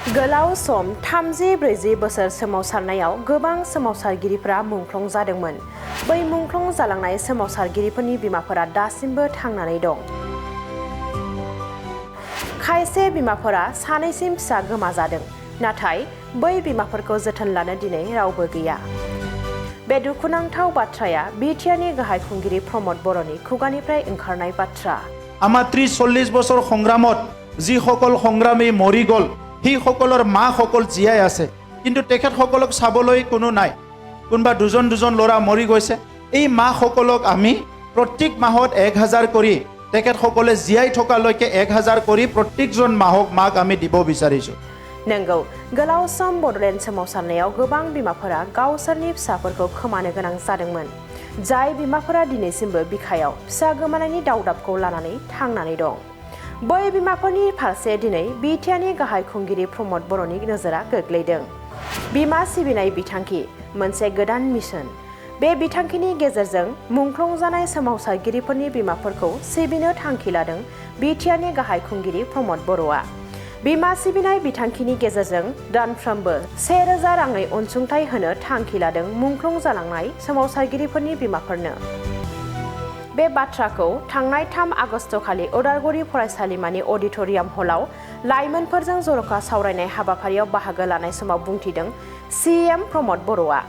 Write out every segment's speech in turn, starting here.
गोलाव सम 30-40 बोसोर सोमावसारनायाव गोबां सोमावसारगिरिफोरा मुंख्लं जादोंमोन। बै मुंख्लं जालांनाय सोमावसारगिरिफोरनि बिमाफोरा दासिमबो थांनानै दं। खायसे बिमाफोरा सानैसिम फिसा गोमाजादों, नाथाय बै बिमाफोरखौ जोथोन लानो दिनै रावबो गैया। बे दुखुनांथाव बाथ्राया बिटिआरनि गाहाय खुंगिरि प्रमद बर'नि खुगानिफ्राय ओंखारनाय बाथ्रा। আমাৰ 30-40 বছৰ সংগ্ৰামত যিসকল সংগ্ৰামী মৰি গ'ল, সেইসকলৰ মাসকল জীয়াই আছে, কিন্তু তেখেতসকলক চাবলৈ কোনো নাই। কোনোবা দুজন ল'ৰা মৰি গৈছে। এই মাসকলক আমি প্ৰত্যেক মাহত 1000 কৰি তেখেতসকলে জীয়াই থকালৈকে 1000 কৰি প্ৰত্যেকজন মাক আমি দিব বিচাৰিছোঁ। नंगौ, गोलाव सम बड'लेण्ड सोमावसारनायाव गोबां बिमाफोरा गावसोरनि फिसाफोरखौ खोमानो गोनां जादोंमोन। जाय बिमाफोरा दिनैसिमबो बिखायाव फिसा गोमानायनि दावदाबखौ लानानै थांनानै दं। बै बिमाफोरनि फारसे दिनै बिटिआरनि गाहाय खुंगिरि प्रमद बर'नि नोजोरा गोग्लैदों। बिमा सिबिनाय बिथांखि, मोनसे गोदान मिशन। बे बिथांखिनि गेजेरजों मुंख्लं जानाय सोमावसारगिरिफोरनि बिमाफोरखौ सिबिनो थांखि लादों बिटिआरनि गाहाय खुंगिरि प्रमद बर'आ। बिमा सिबिनाय बिथांखिनि गेजेरजों दानफ्रोमबो 1000 राङै अनसुंथाइ होनो थांखि लादों मुंख्लं जालांनाय सोमावसारगिरिफोरनि बिमाफोरनो। बे बाथ्राखौ थांनाय 3 आगस्ट खालि उदालगुरि फरायसालिमानि अडिट'रियाम हलाव लाइमोनफोरजों जर'खा सावरायनाय हाबाफारियाव बाहागो लानाय समाव बुंथिदों सिएम प्रमद बर'आ।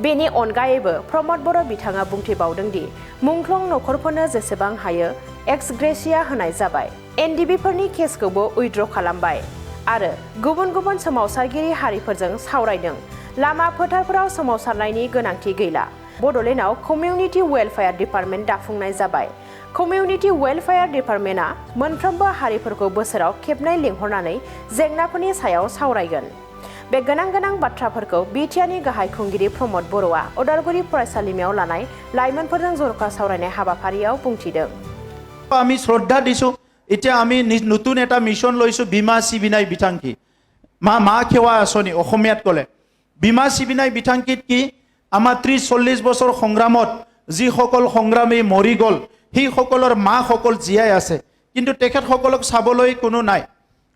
बेनि अनगायैबो प्रमद बर' बिथाङा बुंथिबावदों दि मुंख्लं नखरफोरनो जेसेबां हायो एक्स ग्रेसिया होनाय जाबाय। एनडिबिफोरनि केसखौबो उइथड्र खालामबाय आरो गुबुन सोमावसारगिरि हारिफोरजों सावरायदों। लामा फोथारफोराव सोमावसारनायनि गोनांथि गैला। बड'लेण्डआव कमिउनिटि वेलफेयार डिपार्टमेन्ट दाफुंनाय जाबाय। कमिउनिटि वेलफेयार डिपार्टमेन्टआ मोनफ्रोमबो हारिफोरखौ बोसोराव खेबनै लिंहरनानै जेंनाफोरनि सायाव सावरायगोन। बे गोनां बाथ्राफोरखौ बिटिआरनि गाहाय खुंगिरि प्रमद बर'आ उदालगुरि फरायसालिमायाव लानाय लाइमोनफोरजों जर'खा सावरायनाय हाबाफारियाव बुंथिदों। আমি শ্ৰদ্ধা দিছোঁ। এতিয়া আমি নতুন এটা মিছন লৈছোঁ, বীমা সিবিনাই বিথাংকি। মা সেৱা আঁচনি অসমীয়াত ক'লে। বীমা সিবিনাই বিথাংকিত কি? আমাৰ 30-40 বছৰ সংগ্ৰামত যিসকল সংগ্ৰামী মৰি গ'ল, সেইসকলৰ মাসকল জীয়াই আছে, কিন্তু তেখেতসকলক চাবলৈ কোনো নাই।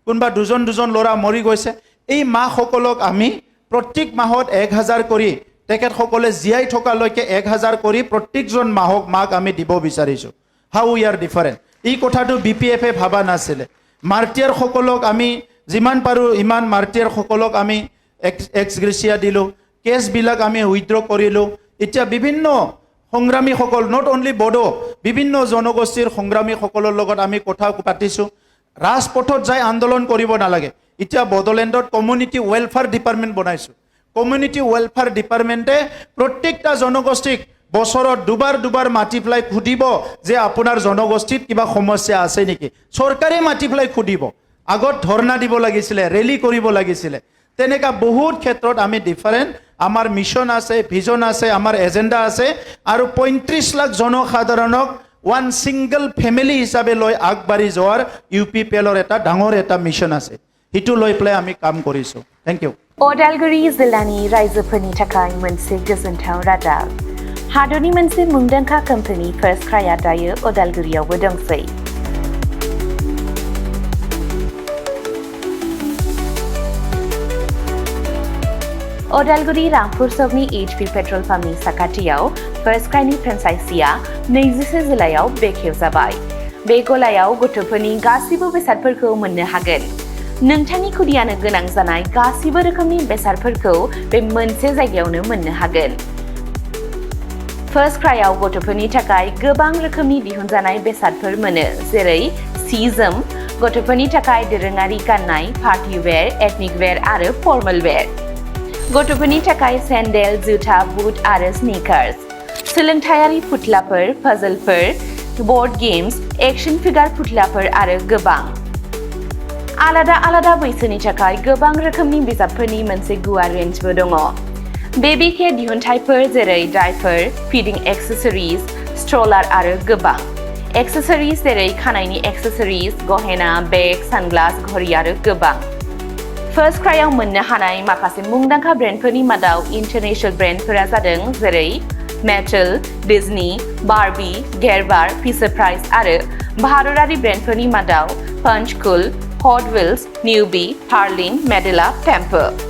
কোনোবা দুজন ল'ৰা মৰি গৈছে। এই মাসকলক আমি প্ৰত্যেক মাহত 1000 কৰি তেখেতসকলে জীয়াই থকালৈকে 1000 কৰি প্ৰত্যেকজন মাক আমি দিব বিচাৰিছোঁ। How we are different. এই কথাটো বিপিএফে ভাবা নাছিলে। মাৰ্টিয়াৰসকলক আমি যিমান পাৰোঁ ইমান মাৰ্টিয়াৰসকলক আমি এক্স গ্ৰেচিয়া দিলোঁ। কেছবিলাক আমি উইথড্ৰ কৰিলোঁ। এতিয়া বিভিন্ন সংগ্ৰামীসকল, নট অনলি বড়ো, বিভিন্ন জনগোষ্ঠীৰ সংগ্ৰামীসকলৰ লগত আমি কথা পাতিছোঁ। ৰাজপথত যাই আন্দোলন কৰিব নালাগে। এতিয়া বডোলেণ্ডত কমিউনিটি ৱেলফেয়াৰ ডিপাৰ্টমেণ্ট বনাইছোঁ। কমিউনিটি ৱেলফেয়াৰ ডিপাৰ্টমেণ্টে প্ৰত্যেকটা জনগোষ্ঠীক বছৰত দুবাৰ মাতি পেলাই সুধিব যে আপোনাৰ জনগোষ্ঠীত কিবা সমস্যা আছে নেকি। চৰকাৰে মাতি পেলাই সুধিব। আগত ধৰ্ণা দিব লাগিছিলে, ৰেলী কৰিব লাগিছিলে। তেনেকুৱা বহুত ক্ষেত্ৰত আমি ডিফাৰেণ্ট। আমাৰ মিছন আছে, ভিজন আছে, আমাৰ এজেণ্ডা আছে। আৰু 35 লাখ জনসাধাৰণক ওৱান ছিংগল ফেমিলি হিচাপে লৈ আগবাঢ়ি যোৱাৰ UPPLৰ এটা ডাঙৰ এটা মিছন আছে। সেইটো লৈ পেলাই আমি কাম কৰিছোঁ। Thank you. उदालगुरि जिल्लानि रायजोफोरनि थाखाय मोनसे गोजोनथाव रादाब। हादरनि मोनसे मुंदांखा कम्पानि फार्स्ट क्राइआ दायो उदालगुरियावबो दंसै। उदालगुरि रामपुर सकनि HP पेट्रल पाम्पनि साखाथियाव फार्स्ट क्राइनि फ्रेन्चाइजिआ 24 जुलाइआव बेखेवजाबाय। बे गलायाव गथ'फोरनि गासिबो बेसादफोरखौ मोननो हागोन। नोंथांनि खुदियानो गोनां जानाय गासिबो रोखोमनि बेसादफोरखौ बे मोनसे जायगायावनो मोननो हागोन। फार्स्ट क्राइआव गथ'फोरनि थाखाय गोबां रोखोमनि दिहुनजानाय बेसादफोर मोनो, जेरै सि जोम, गथ'फोरनि थाखाय दोरोङारि गाननाय, पार्टी वेर, एथनिक वेर आरो फर्मेल वेर, गथ'फोरनि थाखाय सेन्डेल, जुथा, बुट आरो स्निकार्स, सोलोंथायारि फुथुलाफोर, पाजलफोर, बोर्ड गेम्स, एक्शन फिगार फुथुलाफोर आरो गोबां। आलादा बैसोनि थाखाय गोबां रोखोमनि बिजाबफोरनि मोनसे गुवार रेन्जबो दङ। बेबी केयार दिहुनथायफोर जेरै डायपार, फिडिं एक्सेसरिज, स्ट्रलार आरो गोबां। एक्सेसरिज जेरै खानायनि एक्सेसरिज, गहेना, बेग, सानग्लास, घड़ी आरो गोबां। फार्स्ट क्राइआव मोननो हानाय माखासे मुंदांखा ब्रेन्डफोरनि मादाव इन्टारनेशनेल ब्रेन्डफोरा जादों जेरै metal, Disney, Barbie, गेरबार, Fisher price आरो भारतारि ब्रेन्डफोरनि मादाव Panchkula, Hot Wheels, Newbie, Harleen, Medela, Temper.